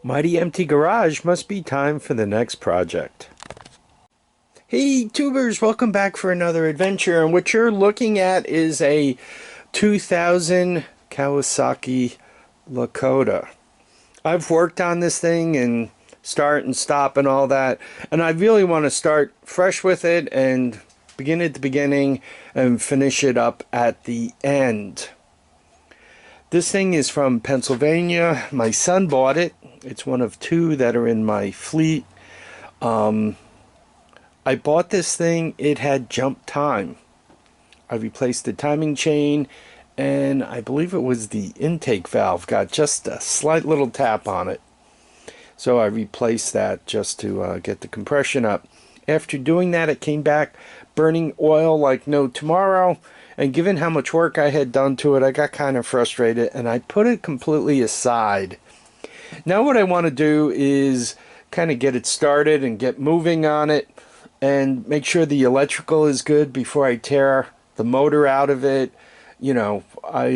Mighty empty garage, must be time for the next project. Hey tubers, welcome back for another adventure, and what you're looking at is a 2000 Kawasaki Lakota. I've worked on this thing and start and stop and all that, and I really want to start fresh with it and begin at the beginning and finish it up at the end. This thing is from Pennsylvania. My son bought it. It's one of two that are in my fleet. I bought this thing. It had jump time. I replaced the timing chain, and I believe it was the intake valve got just a slight little tap on it. So I replaced that just to get the compression up. After doing that, it came back burning oil like no tomorrow. And given how much work I had done to it, I got kind of frustrated and I put it completely aside. Now what I want to do is kind of get it started and get moving on it and make sure the electrical is good before I tear the motor out of it. You know, I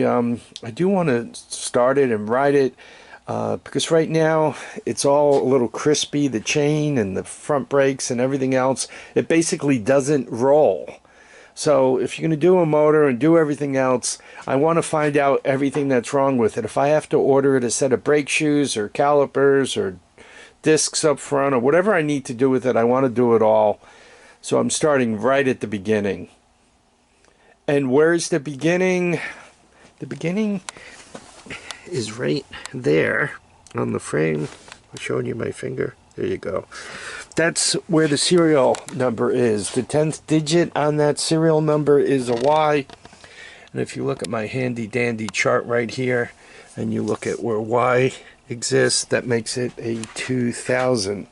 do want to start it and ride it because right now it's all a little crispy, the chain and the front brakes and everything else. It basically doesn't roll. So if you're going to do a motor and do everything else, I want to find out everything that's wrong with it. If I have to order it a set of brake shoes or calipers or discs up front or whatever I need to do with it, I want to do it all. So I'm starting right at the beginning. And where's the beginning? The beginning is right there on the frame. I'm showing you my finger. There you go. That's where the serial number is. The 10th digit on that serial number is a Y. And if you look at my handy dandy chart right here, and you look at where Y exists, that makes it a 2000.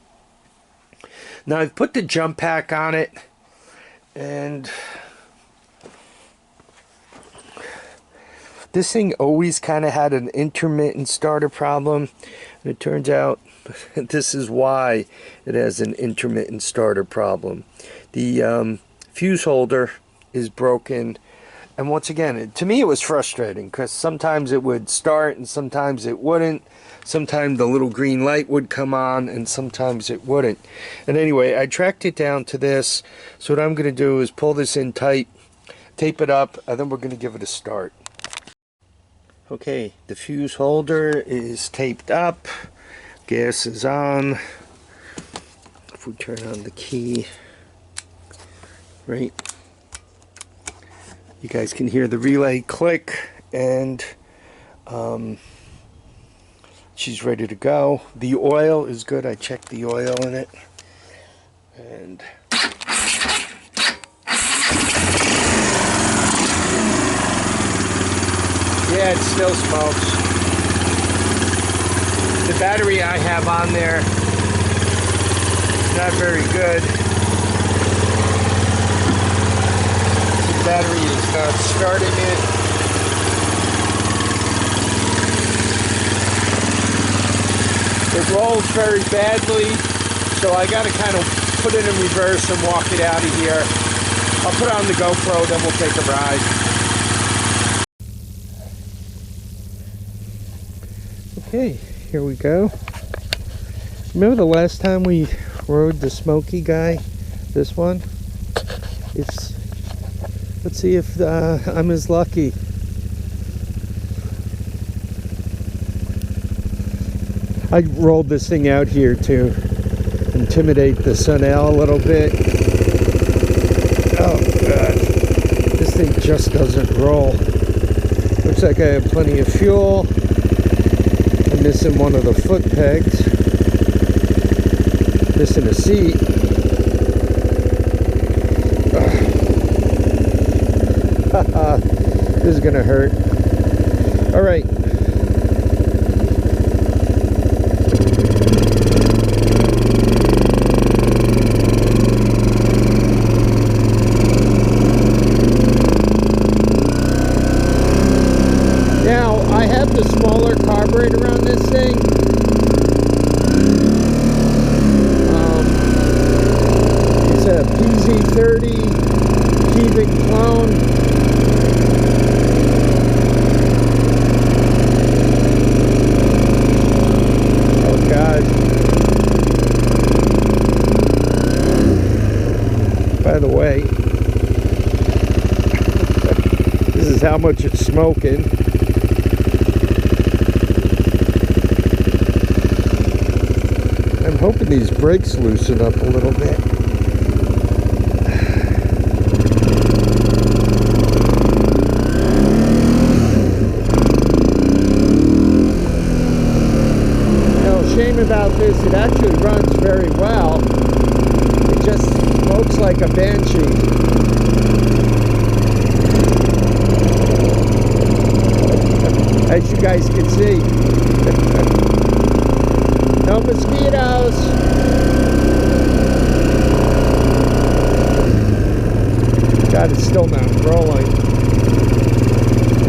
Now I've put the jump pack on it, and this thing always kind of had an intermittent starter problem. And it turns out this is why it has an intermittent starter problem. The fuse holder is broken, and once again, to me it was frustrating because sometimes it would start and sometimes it wouldn't. Sometimes the little green light would come on and sometimes it wouldn't. And anyway, I tracked it down to this. So what I'm going to do is pull this in tight, tape it up, and then we're going to give it a start. Okay, the fuse holder is taped up. Gas is on. If we turn on the key, right, you guys can hear the relay click, and she's ready to go. The oil is good. I checked the oil in it, and yeah, it still smokes. The battery I have on there is not very good. The battery is not starting it. It rolls very badly, so I got to kind of put it in reverse and walk it out of here. I'll put it on the GoPro, then we'll take a ride. Okay, here we go. Remember the last time we rode the Smoky guy? This one? Let's see if I'm as lucky. I rolled this thing out here to intimidate the Sunel a little bit. Oh god, this thing just doesn't roll. Looks like I have plenty of fuel. I'm missing one of the foot pegs. Missing a seat. This is gonna hurt. All right. Now I have the smaller carburetor on this thing. It's a PZ30 cubic clone. the way. This is how much it's smoking. I'm hoping these brakes loosen up a little bit. Shame about this, it actually runs very well. It just smokes like a banshee. As you guys can see. No mosquitoes. God, it's still not rolling.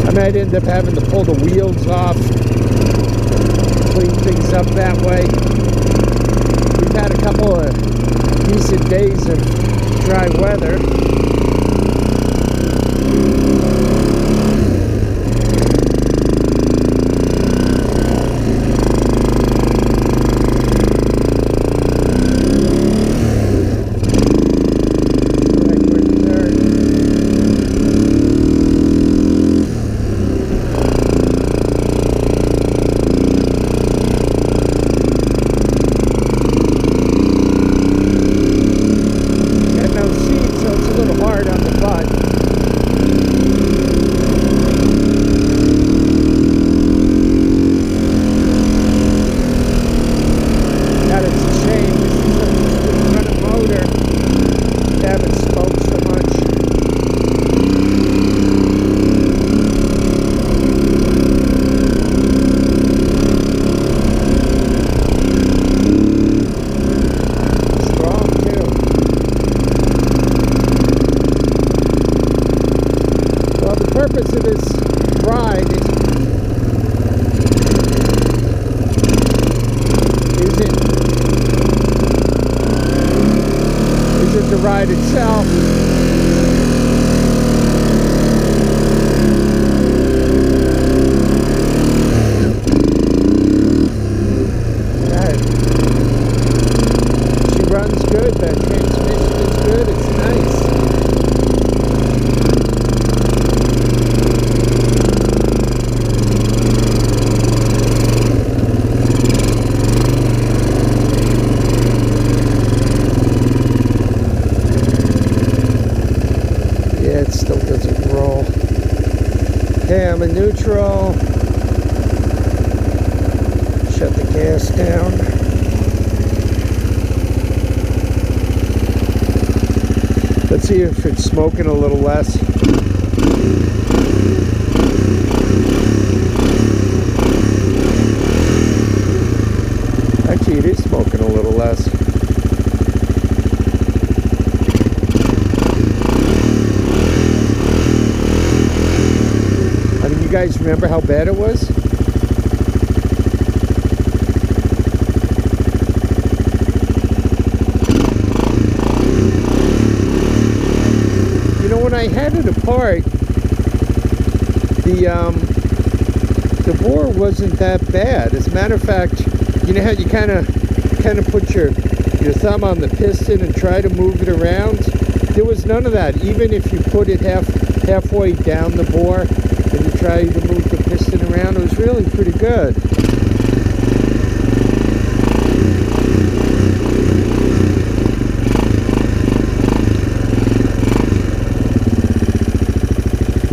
I might end up having to pull the wheels off. Clean things up that way. We've had a couple of decent days of dry weather. Ride itself. God. She runs good. That transmission is good. It's nice. It still doesn't roll. Okay, I'm in neutral. Shut the gas down. Let's see if it's smoking a little less. Actually, it is smoking a little less. You guys remember how bad it was? You know, when I had it apart, the bore wasn't that bad. As a matter of fact, you know how you kind of put your thumb on the piston and try to move it around? There was none of that. Even if you put it halfway down the bore and you try to move the piston around, it was really pretty good.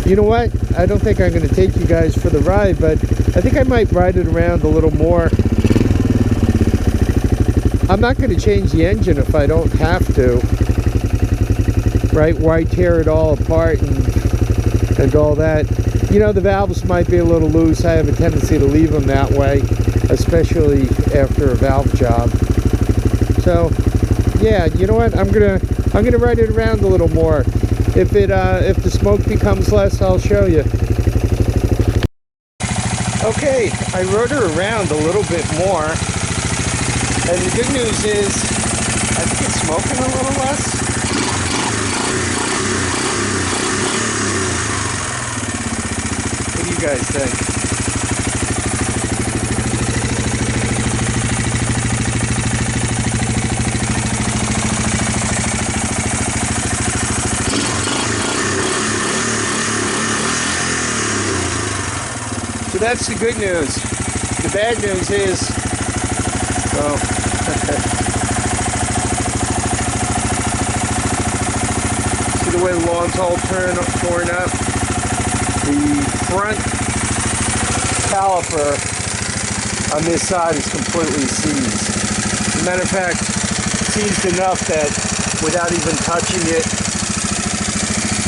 You know what? I don't think I'm going to take you guys for the ride, but I think I might ride it around a little more. I'm not going to change the engine if I don't have to. Right? Why tear it all apart and all that? You know, the valves might be a little loose. I have a tendency to leave them that way, especially after a valve job. So, yeah, you know what? I'm gonna ride it around a little more. If the smoke becomes less, I'll show you. Okay, I rode her around a little bit more, and the good news is I think it's smoking a little less. What do you guys think? that's the good news. The bad news is, well, see the way the lawn's all torn up? The front caliper on this side is completely seized. As a matter of fact, seized enough that without even touching it,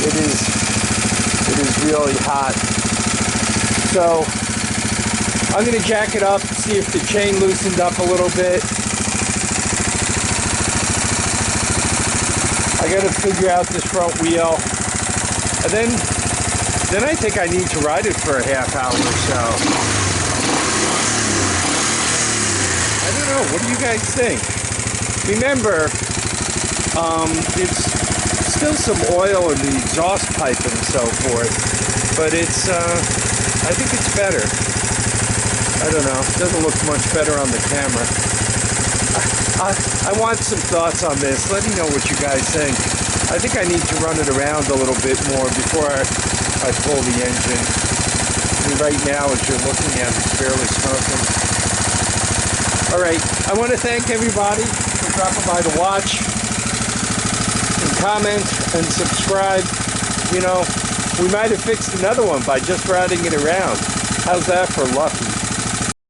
it is really hot. So I'm going to jack it up, see if the chain loosened up a little bit. I got to figure out this front wheel, and then I think I need to ride it for a half hour or so. I don't know. What do you guys think? Remember, there's still some oil in the exhaust pipe and so forth, but it's, I think it's better. I don't know. It doesn't look much better on the camera. I want some thoughts on this. Let me know what you guys think. I think I need to run it around a little bit more before I pull the engine. I mean, right now, as you're looking at it, it's barely smoking. All right. I want to thank everybody for dropping by to watch and comment and subscribe. You know, we might have fixed another one by just riding it around. How's that for lucky?